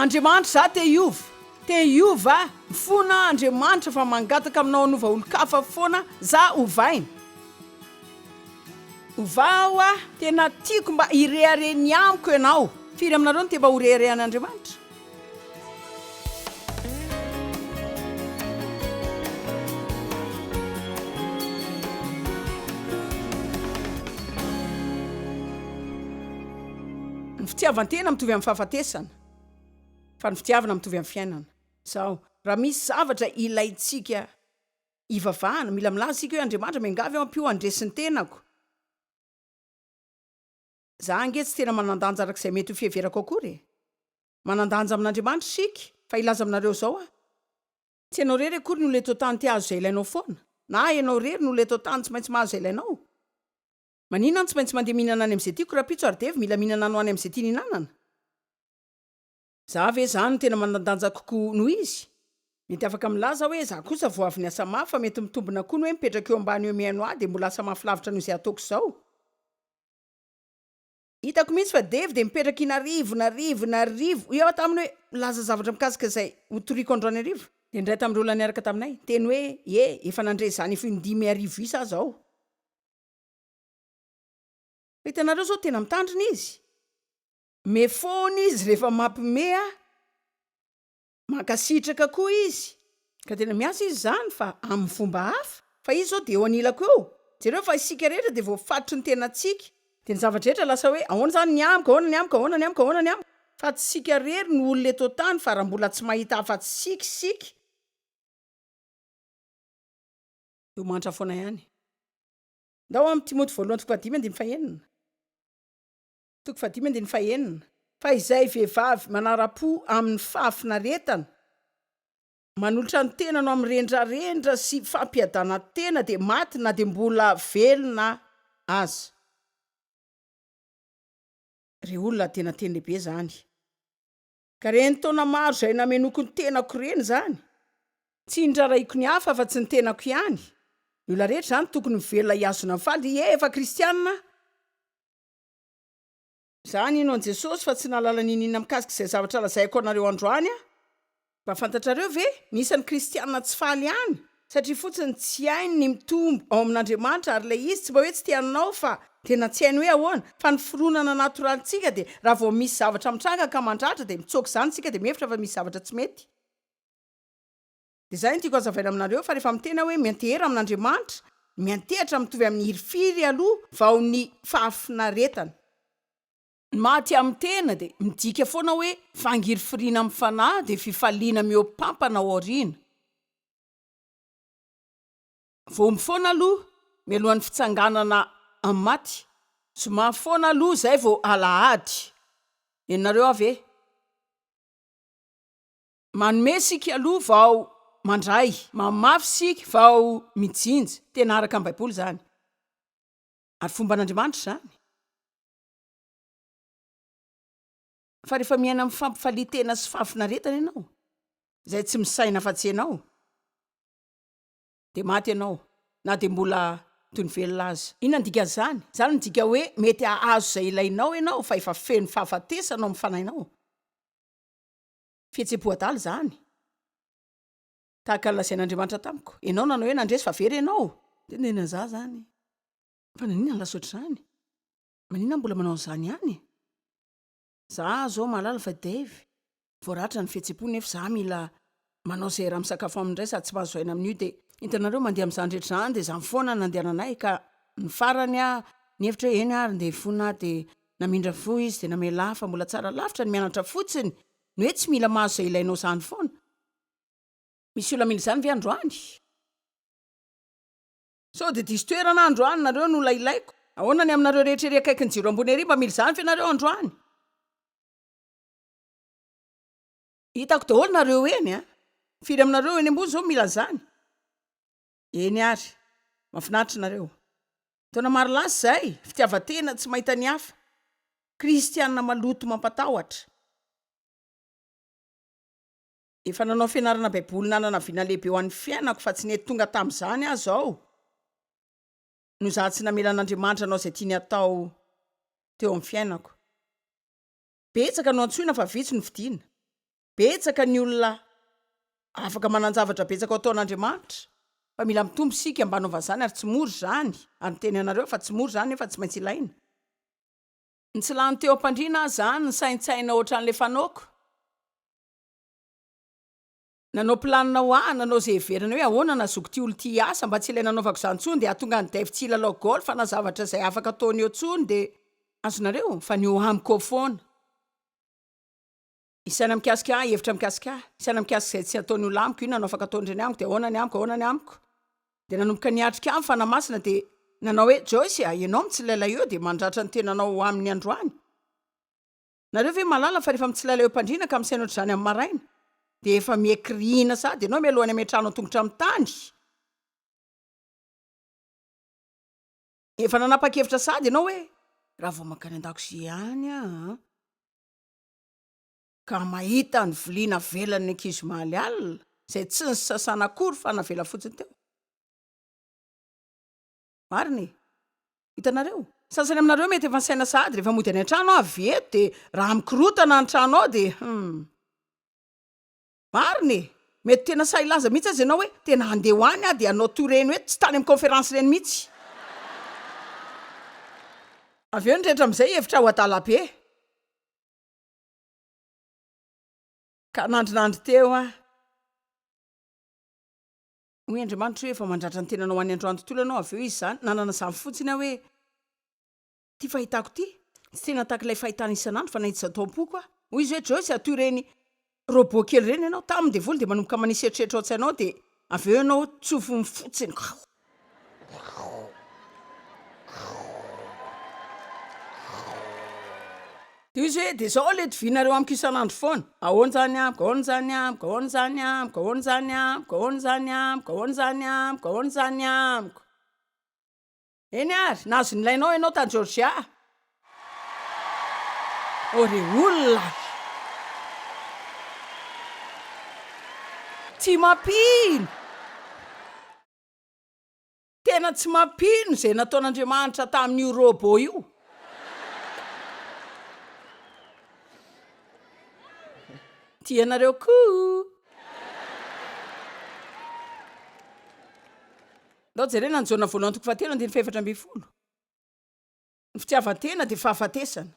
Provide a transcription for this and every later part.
Andriamanitra za te iova mifona Andriamanitra fa mangataka aminao anova olo-kafa foana za ovaina. Ovao a tena tiako mba irehareny amiko ianao. Firy aminareo no te mba ho reharehan'Andriamanitra? Ny fitiavan-tena mitovy amin'ny fahafatesana, fa ny fitiavana mitovy amin'ny fiainana. Zao, raha misy zavatra ilaitsika ivavahana, mila milaza isika hoe Andriamanitra miangavy ao ampio andresin'ny tenako. Za ange tsy tena manandanja arak'izay mety ho fiheverako akory. Manandanja amin'Andriamanitra sika, fa ilaza aminareo zao a. Tsy ianao rery akory no le tao tany ty azo izay ilainao foana, na ianao rery no le tao tany tsy maintsy mahazo izay ilainao. Maninona tsy maintsy mandeha mihinana any amin'izay tiako raha pitso ary devy mila mihinana no any amin'izay tia nihinanana. Za ve zany tena manandanja kokoa noho izy. Mety afaka milaza hoe za kosa vao avy niasa mafy fa mety mitombina koa no hoe mipetraka eo ambany eo mihaino ahy dia mbola asa mafy lavitra noho izay ataoko izao. Hitako mihitsy fa devy dia mipetraka inarivo. Eo taminy hoe milaza zavatra mikasika izay hotoriako androany arivo. Dia indray tamin'ireo olona niaraka taminay teny hoe efa nandre izany efa 5,000 isa zao. Hitanareo zao tena mitandrina izy. Mefona izy rehefa mampimea, makasitraka koa izy. Ka tena miasa izy zany fa amin'ny fomba hafa. Fa izy zao dia eo anilako eo. Jereo fa isika rehetra dia voafatotry ny tenantsika. Dia ny zavatra rehetra lasa hoe ahoana zany ny amiko. Fa tsy sika rery ny olona eto tany fa raha mbola tsy mahita afa-tsy sika. Eo mantra foana ihany. Ndao amin'ny Timoty 1:5-5. 5:5. Fa izay vehivavy manara-po amin'ny fahafinaretana, manolotra ny tena no amin'ny rendrarendra sy fampiadana tena dia maty na dia mbola velona aza. Re olona tena teny lehibe zany. Ka reny taona maro izay namenoko ny tenako reny zany. Tsy indraraiko ny hafa fa tsy ny tenako ihany. Ny olona rehetra zany tokony mivelona hiazona amin'ny faly efa kristianina. Zany ianao an Jesosy fa tsy nalala ninina mikasika izay zavatra lazaiko anareo androany a. Mba fantatrareo ve nisan'ny kristianina tsy faly ihany, satria fotsiny tsy hainy ny mitombo ao amin'Andriamanitra ary ilay izy tsy mba hoe tsy tianao fa tena tsy hainy hoe ahoana, fa ny fironana natoralintsika dia raha vao misy zavatra mitranga ka mandratra dia mitsoaka izany tsika dia mihevitra fa misy zavatra tsy mety. Dia izay no tiako hazavaina aminareo fa rehefa mitena hoe miantehera amin'Andriamanitra, miantehatra mitovy amin'ny hirifiry aloha vao ny fahafinaretana. Ny maty amin'ny tena dia midika foana hoe fangirifiriana amin'ny fanahy dia fifaliana miopampana ao aoriana. Vao mifoana aloha mialohan'ny fitsanganana amin'ny maty. Somary foana aloha izay vao alahady. Ianareo avy e? Manome sika aloha vao mandray, mamafy sika vao mijinja. Tena araka amin'ny Baiboly zany. Ary fomban'Andriamanitra zany. Fa rehefa miaina amin'ny fampifalitena sy fahafinaretana ianao, izay tsy misaina afa-tsy ianao, dia maty ianao, na dia mbola toy ny velona aza. Inona ny dika zany? Zany ny dika hoe mety hahazo izay ilainao ianao fa efa feno fahafatesana ao amin'ny fanahinao. Fihetsem-po adala zany. Tahaka ny lazain'Andriamanitra tamiko. Ianao nanao hoe nandresy fa very ianao. Dia nena za zany. Fa nanina ny lasotra zany? Manina mbola manao an'izany ihany? Za zao malala fa devy. Voaratra ny fihetsem-po nefa za mila manao izay raha misakafo amindray sady tsy mahazo aina amin'io dia hitanareo mandeha amin'izany rehetra zany dia izany foana nandehananay ka ny farany a nihevitra hoe eny ary ndeha fona dia namindra fo izy dia namela fa mbola tsara lavitra ny mianatra fotsiny ny hoe tsy mila mahazo izay ilainao izany foana. Misy olona mila izany ve androany? So dia diso toerana androany nareo no olona ilaiko. Ahoana ny aminareo rehetra ery akaiky ny jiro ambony ery mba mila izany fe nareo androany? Hitako daholo nareo eny a. Firy aminareo eny ambony zao mila izany. Eny ary, mahafinaritra nareo. Taona maro lasa izay, fitiavan-tena tsy mahita ny hafa. Kristianina maloto mampatahotra. Efa nanao fianarana Baiboly nanana viana lehibe ho an'ny fiainako fa tsy nety tonga tamin'izany aho zao. No za tsy namela an'Andriamanitra anao izay tiany atao teo amin'ny fiainako. Betsaka no antsoina fa vitsy no fidiana. betsaka ny olona afaka manan-javatra betsaka ataon'Andriamanitra fa mila mitombo sika mba naova zany ary tsy moro zany ary teny anareo fa tsy moro zany efa tsy maintsy ilaina ny tsy lany teo am-pandriana zany ny saintsaina ohatran'le fanaoko nanao planina ho ahy nanao zay heverina hoe ahoana nazoko ty olo ty asa mba tsy ilay nanaovako zany tsony de atonga ny daivy tsy ilalao gôly fa na zavatra zay afaka ataony eo tsony de azonareo fa ny eo amiko foana isaina mikasika hevitra mikasika isaina mikasika zay tsy ataony olo amiko io nanao afaka ataon'ireny amiko de ahoana ny amiko de nanomboka niatrika amin'ny fanamasina de nanao hoe Joyce ianao mitsilaila eo de mandratra ny tenanao amin'ny androany nareo ve malala fa rehefa mitsilaila eo am-pandriana ka misaina ohatr' zany amin'ny maraina de efa miekirihina sady ianao mialohany ametrano tongotra amin'ny tany efa nanapa-kevitra sady ianao hoe raha vao makany an-dakozia ihany ka mahita ny viliana velany ankizy maly alina zay tsy ny sasana akory fa navela fotsiny teo mariny hitanareo sasany aminareo mety efa nsaina sady rehefa mody any an-trano avy eto de raha mikorotana ny trano ao de mariny mety tena sa ilaza mihitsy azy ianao hoe tena handeha ho any de anao toreny hoe tsy tany amin'ny conférence reny mihitsy avy eo nyrehetra am'izay hevitra ho adala-be ka nandrinandry teo hoy Andriamanitra hoe efa mandratra ny tenanao any androany tontolo ianao avy eo izy zany nanana zany fotsiny hoe ty fahitako ty tsy tena tahaka ilay fahitana isan'andro fa na itsy atao-poko hoy izy hoe Joyce atoreny robot kely reny ianao taminy de voly de manomboka manisy eritreritra ao-tsainao de avy eo ianao tsofo mifotsiny de izy hoe de zao le divinareo amiko isan'andro foana ahoana zany amiko ahoana zany amiko ahoana zany amiko ahoana zany amiko ahoana zany amiko ahoana zany amiko ahoana zany amiko eny ary nazo nilainao ianao ta Georgia ore olona tsy mampino tena tsy mampino zay nataon'Andriamanitra tamin'io robot io ty ianareo koa ndao jerena ny jona voalohany toko fahatelo andiny fahefatra amby folo ny fitiavan-tena de fahafatesana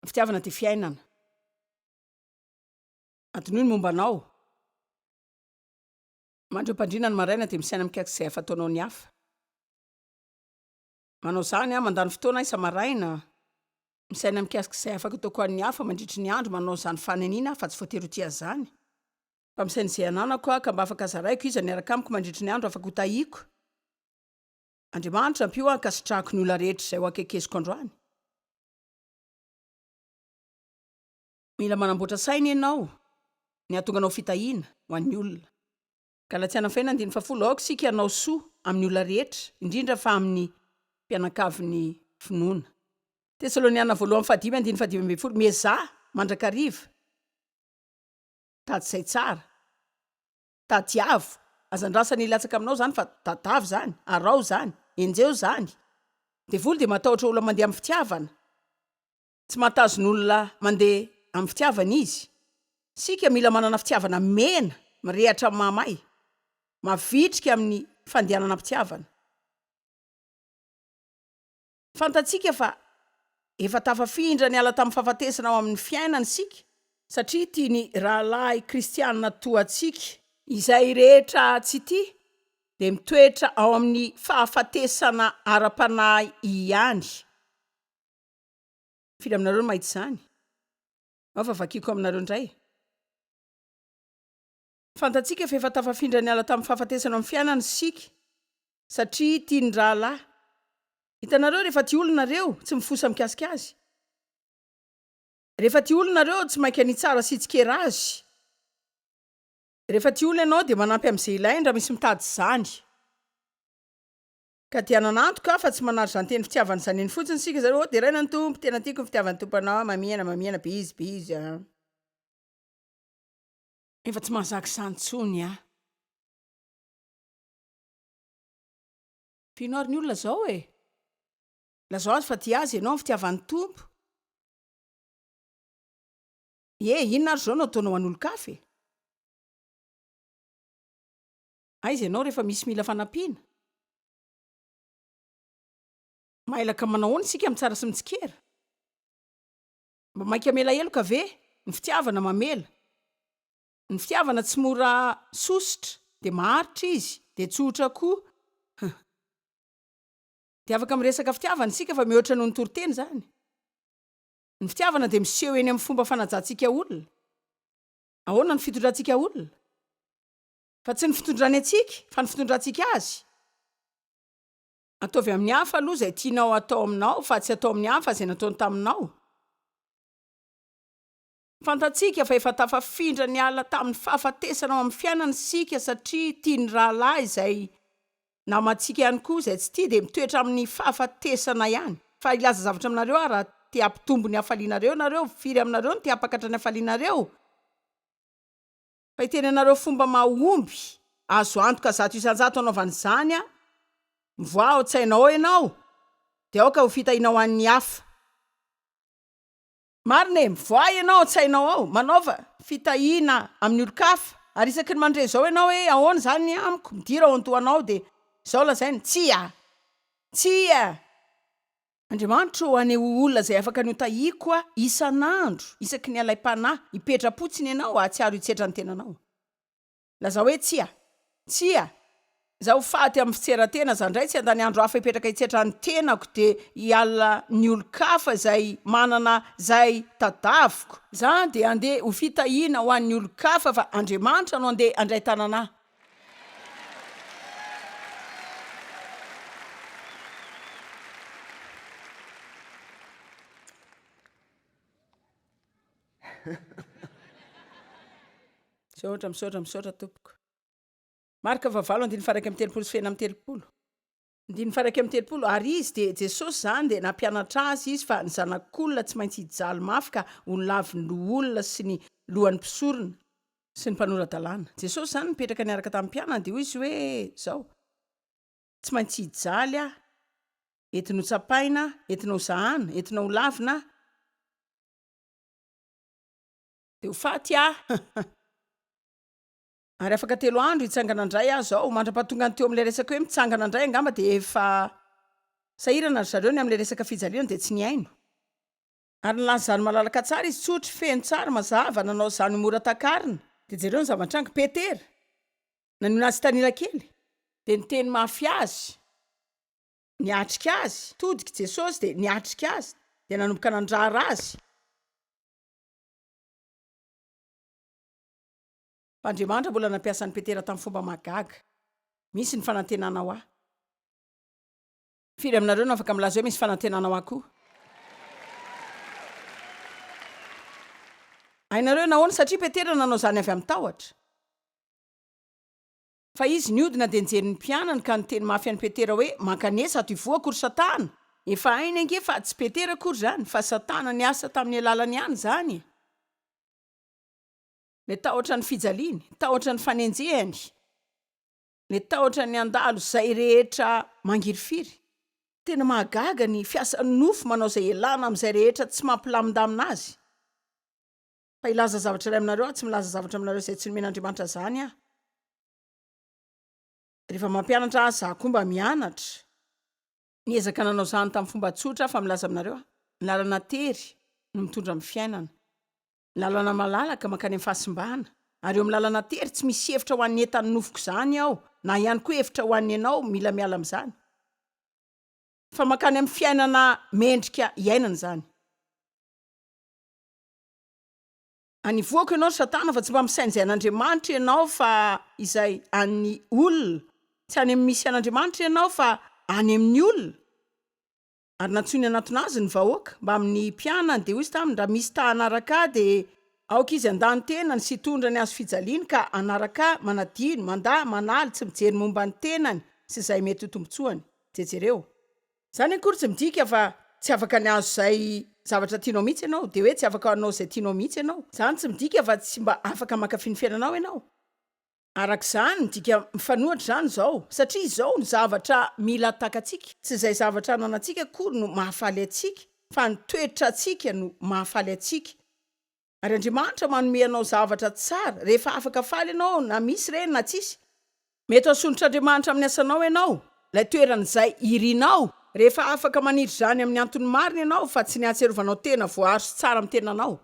ny fitiavana de fiainana adinoy ny mombanao mandreo mpandrina ny maraina de misaina mikaiky zay afa ataonao ny hafa manao zany mandany fotoana isa-maraina misaina mikasika zay afaka ataoko an'ny hafa mandritry ny andro manao zany fananina fa tsy voatery ho tia zany fa misaina izay ananako ka mba afaka zaraiko izy niaraka amiko mandritry ny andro afaka hotahiko Andriamanitra ampio akasitrahako ny olona rehetra zay ho akekeziko androany mila manamboatra saina ianao ny atonga anao fitahiana ho an'ny olona Galatsiana 5:10 aoka sika anao soa amin'ny olona rehetra indrindra fa amin'ny mpianakavin'ny finoana Tesaloniana 1:5 mezah mandrakariva tady zay tsara tadiavo azandrasany ilatsaka aminao zany fa tadavo zany arao zany enjeo zany de voly de matahotra olona mandeha amin'ny fitiavana tsy matazony olona mandeha amin'ny fitiavana izy sika mila manana fitiavana mena mirehatra mamay mavitrika amin'ny fandehanana mpitiavana fantatsika fa efa tafafindra ny ala tamin'ny fahafatesana ao amin'ny fiainana sika satria tiany rahalahy kristianina toatsika izay rehetra tsy ty de mitoetra ao amin'ny fahafatesana ara-panahy ihany firy aminareo no mahita zany ao fa vakiko aminareo indray fantatsika fa efa tafafindra ny ala tamin'ny fahafatesana ao amin'ny fiainana sika satria tiany rahalahy hitanareo rehefa ty olonareo tsy mifosa mikasika azy rehefa ty olonareo tsy mainka ny tsara sitsikera azy rehefa ty olona ianao de manampy am'izay ilaindra misy mitady zany ka tiananantoka fa tsy manary zany teny fitiavana zany eny fotsiny sika zareo de raina ny tompo tena tiako ny fitiavan'ny tompo anao mamiana bizy efa tsy mahazaka santsony finary ny olona zao lazao azy fa ty azy ianao ny fitiavan'ny tompo inona ary zao no ataonao an'olo-kafa e? Aiza ianao rehefa misy mila fanampiana? Mailaka manao ahoana isika mitsara sy mitsikera? Mba mainka mela heloka ve? Ny fitiavana mamela. Ny fitiavana tsy mora sositra, de maharitra izy, de tsotra koa. De afaka miresaka fitiavana isika fa mihoatra noho ny toriteny zany. Ny fitiavana de miseho eny amin'ny fomba fanajantsika olona. Ahoana ny fitondrantsika olona? Fa tsy ny fitondrany atsika, fa ny fitondrantsika azy. Ataovy amin'ny hafa aloha zay tianao atao aminao, fa tsy atao amin'ny hafa zay nataony taminao. Fantatsika fa efa tafafindra ny ala tamin'ny fahafatesana ao amin'ny fiainana sika satria tia ny rahalahy izay namantsika ihany koa izay tsy tia de mitoetra amin'ny fahafatesana ihany. Fa ilaza zavatra aminareo raha tia hampitombo ny hafalianareo nareo, firy aminareo ny tia hampakatra ny hafalianareo. Fa iteny anareo fomba mahomby, azo antoka zato isan-jato anaovan'izany a, mivoa ao tsainao ianao, de aoka ho fitahinao an'ny hafa. Marina e, mivoa ianao tsainao ao, manaova fitahina amin'ny olo-kafa, ary isaky ny mandre zao ianao hoe ahoana zany amiko, midira ao antoanao de zao lazainy, tsia. Andriamanitra ho ane olona zay afaka ny hotahiko a isan'andro, isaky ny alaim-panahy, hipetra-potsiny ianao ahatsiaro hitsetra ny tenanao. Laza hoe tsia. Zaho faty amin'ny fitseratena zandray tsy andany andro hafa hipetraka hitsetra ny tenako de hiala ny olo-kafa zay manana zay tadaviko. Za de andeha ho fitahina ho an'ny olo-kafa fa Andriamanitra no andeha andray tananahy. Misaotra tompoko. Marka 9:1-7:30. 9:1-7. Ary izy de Jesosy zany de nampianatra azy izy fa ny zanak'olona tsy maintsy hijaly mafy ka ho lavin'ny olona sy ny lohan'ny mpisorona sy ny mpanora-dalàna. Jesosy zany mipetraka niaraka tamin'ny mpianany de hoy izy hoe zao, tsy maintsy hijaly a, entinao tsapaina, entinao zahana, entinao lavina, de ho faty a. Ary afaka 3 andro hitsangana indray aho zao, mandra-pahatonga ny teo amin'ilay resaka hoe mitsangana indray angamba de efa sahirana ry zareo ny amin'ilay resaka fijaliana de tsy niaino. Ary nylaza zany malalaka tsara izy, tsotry feno tsara mazava, nanao zany mora takarina. De jereo ny zava-tranga Petera, nanio azy tanila kely, de ny teny mafy azy, niatrika azy, todiky Jesosy de niatrika azy, de nanomboka nandrara azy. Andriamanitra mbola nampiasan'ny Petera tamin'ny fomba magaga. Misy ny fanantenanao aho. Firy aminareo no afaka milaza hoe misy fanantenanao aho koa? Hainareo nahoana satria Petera nanao zany avy amin'ny tahotra. Fa izy niodina de nijery ny mpianany ka niteny mafy an'i Petera hoe mankanesa ato ivoa akory Satana. Efa hainy ange fa tsy Petera akory zany fa Satana niasa tamin'ny alalany ihany zany. Le tahotra ny fijaliany, tahotra ny fanenjehany, le tahotra ny andalo zay rehetra mangirifiry. Tena mahagaga ny fiasan'ny nofo manao zay elana amin'izay rehetra tsy mampilamindamina azy. Fa ilaza zavatra iray aminareo, tsy milaza zavatra aminareo zay tsy nomen'Andriamanitra zany aho. Rehefa mampianatra azy za koa mba mianatra. Niezaka nanao zany tamin'ny fomba tsotra fa milaza aminareo. Ny lalana tery no mitondra amin'ny fiainana. Lalana malalaka mankany amin'ny fahasimbana. Ary eo amin'ny lalana tery tsy misy hevitra ho an'ny entan'ny nofoko zany aho, na ihany koa hevitra ho an'ny ianao mila miala amin'izany. Fa mankany amin'ny fiainana mendrika iainana zany. Anivoako ianao Satana fa tsy mba misaina izay an'Andriamanitra ianao fa izay an'ny olona. Tsy any amin'ny misy an'Andriamanitra ianao fa any amin'ny olona. Ary nantsony anatona azy ny vahoaka mba amin'ny mpianany de hoy izy taminy raha misy ta anaraka de aoka izy andany tenany sy tondra ny azo fijaliany ka anaraka manadino, mandà, manaly, tsy mijery momba ny tenany sy izay mety ho tombotsoany. Jejereo. Zany akory tsy midika fa tsy afaka ny azo zay zavatra tianao mihitsy ianao, de hoe tsy afaka anao zay tianao mihitsy ianao. Zany tsy midika fa tsy mba afaka mankafy ny fiainanao ianao. Arak'izany midika mifanohitra zany zao, satria zao ny zavatra mila takatsika. Tsy izay zavatra ananantsika akory no mahafaly atsika, fa ny toetra atsika no mahafaly atsika. ary Andriamanitra manome anao zavatra tsara rehefa afaka faly ianao na misy reny na tsisy. Mety asonitr'Andriamanitra amin'ny asanao ianao, ilay toeran'izay irinao rehefa afaka manidry izany amin'ny antony marina ianao fa tsy ny ahatserovanao tena voaharo sy tsara amin'ny tenanao.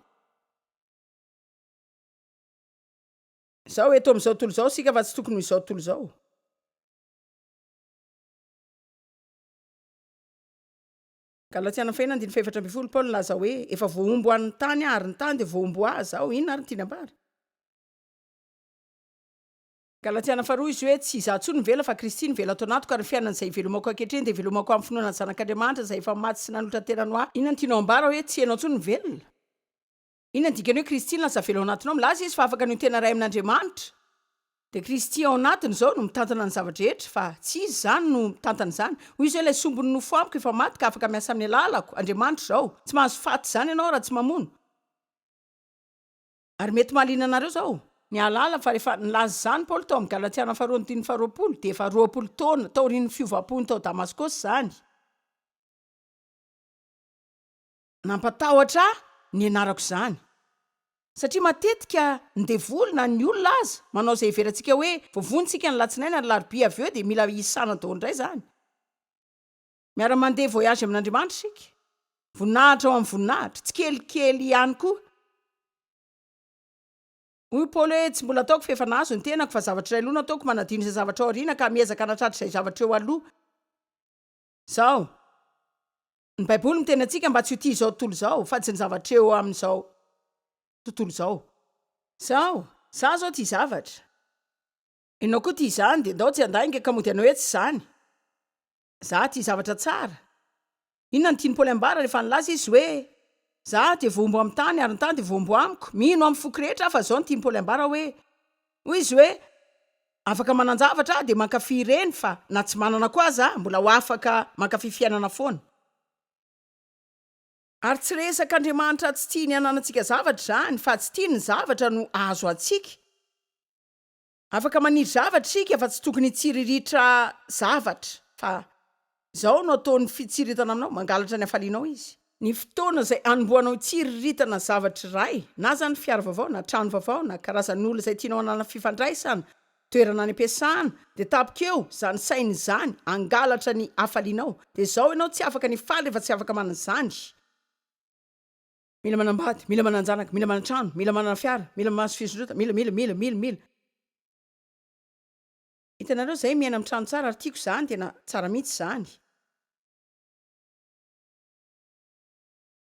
Izao eto amin'izao tontolo izao sika fa tsy tokony ho izao tontolo izao. Galatiana 4:4 Paul laza hoe efa voaombo an'ny tany ary ny tany dia voaombo azy. Zao inona ary tiana ambara? Galatiana 4 izy hoe tsy izaho tsony mivela fa Kristy mivela ato anato ka ny fiainana izay ivelomako ankehitriny dia ivelomako amin'ny finoana ny zanak'Andriamanitra izay efa maty sy nanolotra tenany ho ahy. Inona ny tianao ambara hoe tsy ianao tsony mivelona? Inona ny dikany hoe Kristy lasa velo ao anatinao? Milaza izy fa afaka ny tena ray amin'Andriamanitra. Dia Kristy ao anatiny izao no mitantana ny zavatra rehetra fa tsy izy izany no mitantana izany. Hoy izy hoe ilay sombony nofo amiko efa maty ka afaka miasa amin'ny alalako. Andriamanitra izao. Tsy mahazo faty izany ianao raha tsy mamono. Ary mety mahaliana anareo izao. Ny alala fa rehefa nilaza izany Paul tao amin'ny Galatiana 4:20 dia efa 20 taona taorian'ny fiovam-pony tao Damaskosy izany. Nampatahotra ny anarako izany. Satria matetika ny devolina ny olona aza manao izay heverantsika hoe voavonitsika ny latsinainy ary larobia avy eo dia mila isana daholo indray izany. Miara-mandeha voyage amin'Andriamanitra isika. Voninahitra ao amin'ny voninahitra, tsy kelikely ihany koa. Hoy Paul hoe tsy mbola ataoko fa efa nahazo ny tenako fa zavatra iray aloha no ataoko manadino izay zavatra ao aoriana ka miezaka hanatratra izay zavatra eo aloha. Izao. Ny Baiboly miteny antsika mba tsy ho tia izao tontolo izao fa tsy ny zavatra eo amin'izao tontolo izao. Izao, za zao tia zavatra. Ianao koa tia izany dia ndao tsy andainga ka mody ianao hoe tsy izany. Za tia zavatra tsara. Inona ny tiany Paul ambara rehefa nilaza izy hoe za dia voaombo amin'ny tany ary ny tany dia voaombo amiko. Mino amin'ny foko rehetra fa izao ny tiany Paul ambara hoe hoy izy hoe afaka manan-javatra dia mankafy ireny fa na tsy manana koa aza mbola ho afaka mankafy fiainana foana. Ary tsy resaka Andriamanitra tsy tia ny ananantsika zavatra izany fa tsy tia ny zavatra no azo antsika. Afaka maniry zavatra isika fa tsy tokony hitsiriritra zavatra fa izao no ataony fitsiritana aminao mangalatra ny hafalianao izy. Ny fotoana izay anomboanao hitsiriritana zavatra iray na zany fiara vaovao na trano vaovao na karazan'olona izay tianao hanana fifandraisana, toerana any am-piasana dia tapika eo izany saina izany angalatra ny hafalianao. Dia izao ianao tsy afaka ny faly rehefa tsy afaka manan'izany. Mila manambady, mila mananjanaka, mila manatrano, mila manana fiara, mila mahazo fisondrota, mila. Hitanareo izay miaina amin'ny trano tsara ary tiako izany tena tsara mihitsy izany.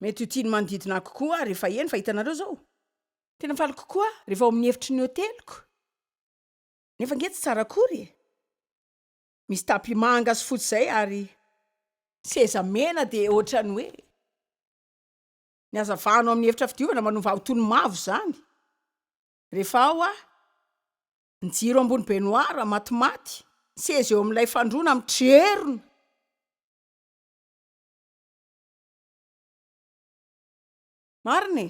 Mety ho tiany manodidina kokoa rehefa eny fa hitanareo izao. Tena faly kokoa rehefa ao amin'ny efitry ny hoteliko. Nefa nge tsy tsara akory. Misy tapy manga sy fotsy izay ary seza mena dia ohatrany hoe ny hazavana ao amin'ny efitra fidiovana manova hotony mavo izany. Rehefa ao ny jiro ambony benoara matimaty, seza eo amin'ilay fandroana amin'ny trerona. Marina.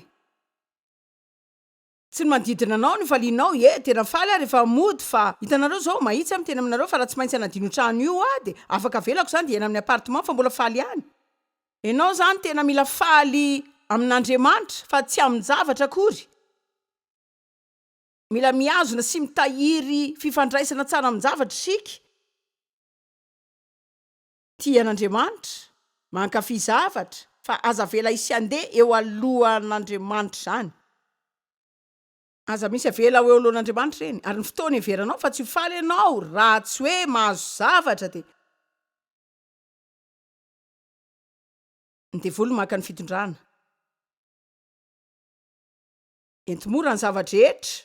Tsy ny manodidina anao ny falianao, tena faly rehefa mody fa hitanareo izao mahitsy amin'ny tena aminareo fa raha tsy maintsy hanadino trano io dia afaka velako izany dia ena amin'ny apartement fa mbola faly ihany. Ianao izany tena mila faly amin'Andriamanitra fa tsy amin'ny zavatra akory. Mila miazona sy mitahiry fifandraisana tsara amin'ny zavatra isika. Tia an'Andriamanitra, mankafy zavatra fa aza vela isy andeha eo alohan'Andriamanitra izany. Aza misy avela eo alohan'Andriamanitra reny ary ny fotoana heveranao fa tsy ho faly ianao raha tsy hoe mahazo zavatra dia ny devoly maka ny fitondrana. Entomora ny zavatra rehetra.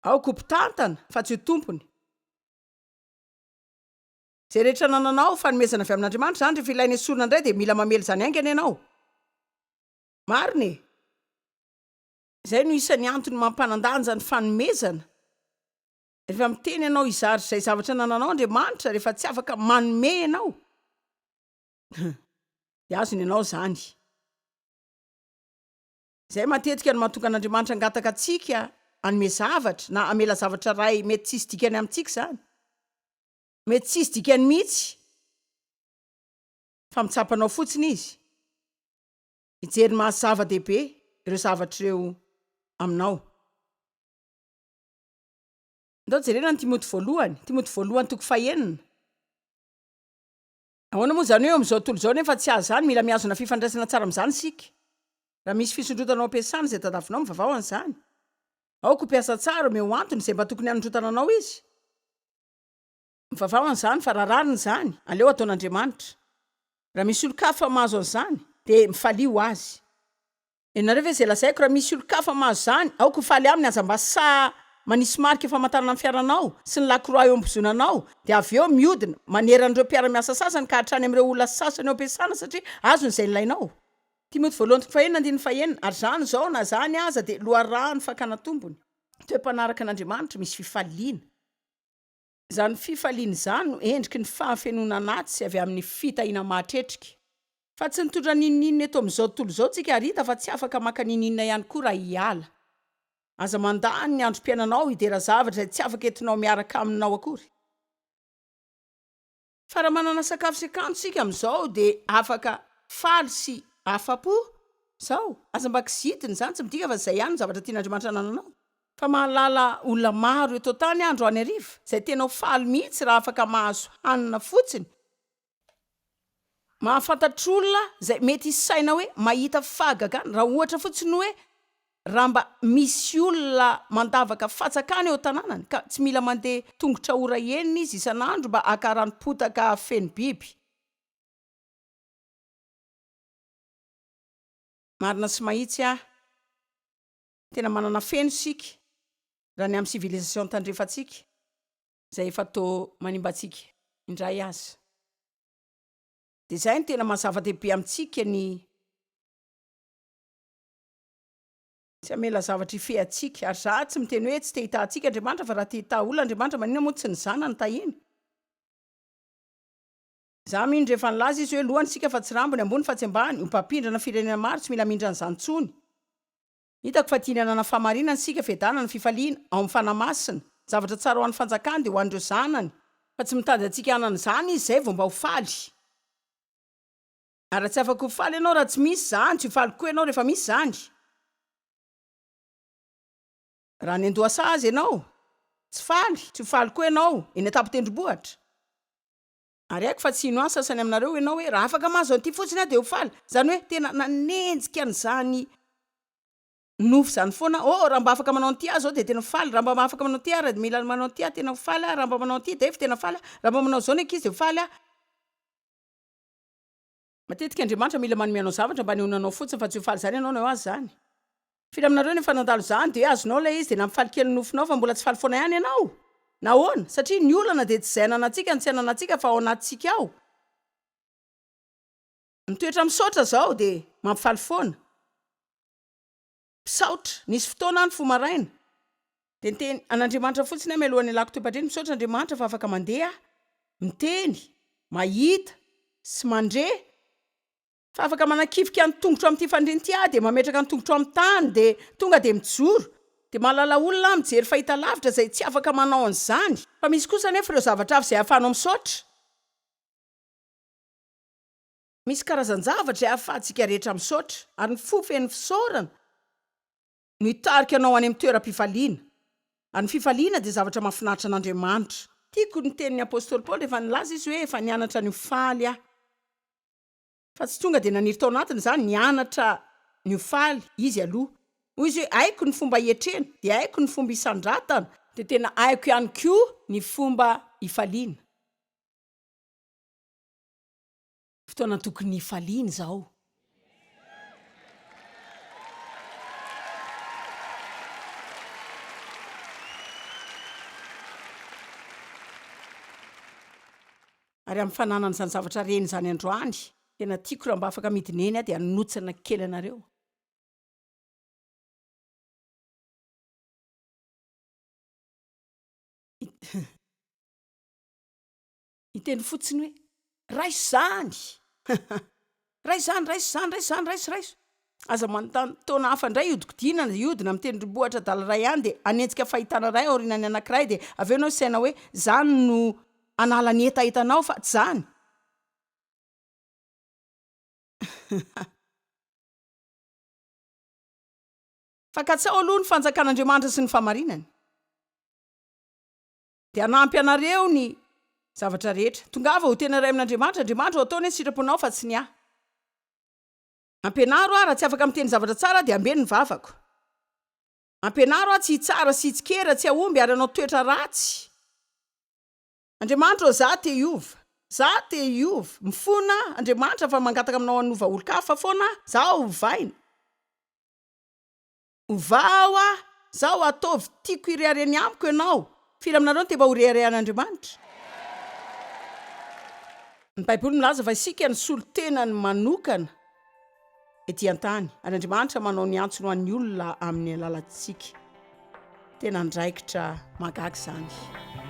Ao kompitantana fa tsy ho tompony. Zay rehetra nananao fanomezana avy amin'Andriamanitra izany rehefa ilainy esorina indray dia mila mamely izany haingana ianao. Marina. Izay no isan'ny antony mampanandanja ny fanomezana. Rehefa miteny ianao izary izay zavatra nananao Andriamanitra rehefa tsy afaka manome ianao. Dia azony ianao izany. Izay matetika no mahatonga an'Andriamanitra angataka antsika hanome zavatra na hamela zavatra ray mety tsisy dikany amintsika izany. Mety tsisy dikany mihitsy fa mitsapanao fotsiny izy. Hijery mahazava-dehibe. ireo zavatra ireo aminao. Ndao jerena ny Timoty voalohany 2:9. Ahoana moa zany hoe am'izao tontolo zao nefa tsy azo zany, mila miazona fifandraisana tsara am'zany sika. Raha misy fisondrotanao ampiasana zay tadavinao mivavao an'izany. Ao ko piasa tsara omeo antony zay mba tokony hanondrotana anao izy. Mivavao an'izany fa rarariny zany, aleo ataon'Andriamanitra. Raha misy olo-kafa mahazo an'izany, de mifalio azy. Ianareo ve zay lazaiko raha misy olo-kafa mahazo zany, ao ko faly aminy azam-basa manisy marika famantarana ny fiaranao sy ny lakroa eo ambozonanao, de avy eo miodina maneran'ireo mpiara-miasa sasany ka hatrany amin'ireo olona sasany eo ampiasana satria azony izay ilainao. Timoty 1:9 ary zany zao na zany aza de loharano fakana tombony. Toe-panaraka an'Andriamanitra misy fifaliana. Zany fifaliana zany no endriky ny fahafenonana atsy avy amin'ny fitahiana mahatretrika. Fa tsy nitondra nininina eto am'izao tontolo zao tsika rita fa tsy afaka maka nininina ihany koa raha hiala. Aza mandany ny androm-piainanao hidera zavatra zay tsy afaka entinao miaraka aminao akory. Fa raha manana sakafo sy akanjo sika am'izao de afaka faly sy afa-po zao. Aza mba kizitina zany tsy midika fa zay ihany ny zavatra tian'Andriamanitra nananao. Fa mahalala olona maro eto tany andro any ariva zay tena ho faly mihitsy raha afaka mahazo hanina fotsiny. Mahafantatr'olona zay mety isaina hoe mahita fahagagana raha ohatra fotsiny hoe raha mba misy olona mandavaka fatsakana eo tanànany ka tsy mila mandeha tongotra ora enina izy isan'andro mba akaran'ny-potaka feno biby. Marina sy mahitsy tena manana feno sika raha ny amin'ny civilisation tandrefatsika zay efa tao manimbatsika indray azy. De zay ny tena mahazava-dehibe amintsika ny tsy amela zavatra ifehantsika. Ary za tsy miteny hoe tsy te hitantsika Andriamanitra fa raha te hita olona Andriamanitra manina moa tsy ny zanany tahiny. Za mindra efa nilaza izy hoe lohany sika fa tsy rambony ambony fa tsy ambany, ho mpampindrana firenena maro tsy mila mindra an'izany intsony. Hitako fa tiany hanana fahamarinana sika fedana ny fifaliana ao amin'ny fanamasina. Zavatra tsara ho an'ny fanjakany dia ho an'ireo zanany. Fa tsy mitady antsika hanana izany izy zay vao mba ho faly. Ary tsy afaka ho faly ianao raha tsy misy zany, tsy ho faly koa ianao rehefa misy zany. Raha ny andoha sazy ianao, tsy faly, tsy ho faly koa ianao, eny an-tampon-tendrombohitra. Ary haiko fa tsy ino any sasany aminareo ianao hoe raha afaka mahazo an'ity fotsiny dia ho faly. Zany hoe tena nanenjika an'izany nofo zany foana. Raha mba afaka manao an'ity azo dia tena ho faly. Raha mba afaka manao an'ity ary mila manao an'ity tena ho faly. Raha mba manao an'ity dia efa tena faly. Raha mba manao zao ny ankizy dia ho faly. Matetika Andriamanitra mila manome anao zavatra mba nehonanao fotsiny fa tsy ho faly zany ianao na eo azy zany. Fila aminareo nefa nandalo zany dia azonao ilay izy dia nampifaly kely ny nofonao fa mbola tsy faly foana ihany ianao. Nahoana? Satria ny olana dia tsy izay ananantsika ny tsy ananantsika fa ao anatintsika ao. Ny toetra misaotra zao dia mampifaly foana. Misaotra, nisy fotoana ny fo maraina. Dia niteny an'Andriamanitra fotsiny mialohan'ny alako toe-padreny misaotra Andriamanitra fa afaka mandeha, miteny, mahita, sy mandre. Fa afaka manakifika ny tongotro amin'ity fandriana ity dia mametraka ny tongotro amin'ny tany dia tonga dia mijoro. Dia mahalala olona mijery fahita lavitra zay tsy afaka manao an'izany. Fa misy kosa nefa ireo zavatra hafa izay ahafahanao misaotra. Misy karazan-javatra izay ahafahantsika rehetra misaotra. Ary ny fofeny fisaorana no hitarika anao any amin'ny toeram-pifaliana. Ary ny fifaliana dia zavatra mahafinaritra an'Andriamanitra. Tiako ny tenin'ny apôstôly Paoly efa nilaza izy hoe efa nianatra ny faly aho. Fa tsy tonga dia naniry tao anatiny zany nianatra ny faly izy aloha. Hoy izy hoe haiko ny fomba hietrena, dia haiko ny fomba isandratana, dia tena haiko ihany koa ny fomba hifaliana. Fotoana tokony hifaliana zao. Ary amin'ny fananana izany zavatra reny zany androany, tena tiako raha mba afaka midineny dia hanotsana kely anareo. Iteny fotsiny hoe raiso zany. Raiso zany, raiso zany, raiso zany, raiso, raiso. Aza manontany taona hafa indray iodina amin'ny tendrombohitra dala ray ihany dia anenjika fahitana ray aorinany anankiray dia avy eo ianao saina hoe zany no anala ny etaetanao fa tsy zany. fakatsao aloha ny fanjakan'Andriamanitra sy ny famarinany dia hanampy anareo ny zavatra rehetra. Tongava ho tena ray amin'Andriamanitra, Andriamanitra ho ataony hoe sitraponao fa tsy ny ahy. Ampianaro raha tsy afaka miteny zavatra tsara dia ambeny ny vavako. Ampianaro tsy tsara sy tsikera, tsy ahomby ary anao toetra ratsy. Andriamanitra za te hiova, za te hiova, mifona Andriamanitra fa mangataka aminao hanova olo-kafa foana, za hovaina. Ovao zao ataovy tiako irehareny amiko ianao. Firy aminareo te mba ho reharehan'Andriamanitra. Ny Baiboly milaza fa isika ny solo-tenany manokana ety an-tany, ary Andriamanitra manao ny antsony ho an'ny olona amin'ny alalantsika. Tena ndraikitra magaga izany.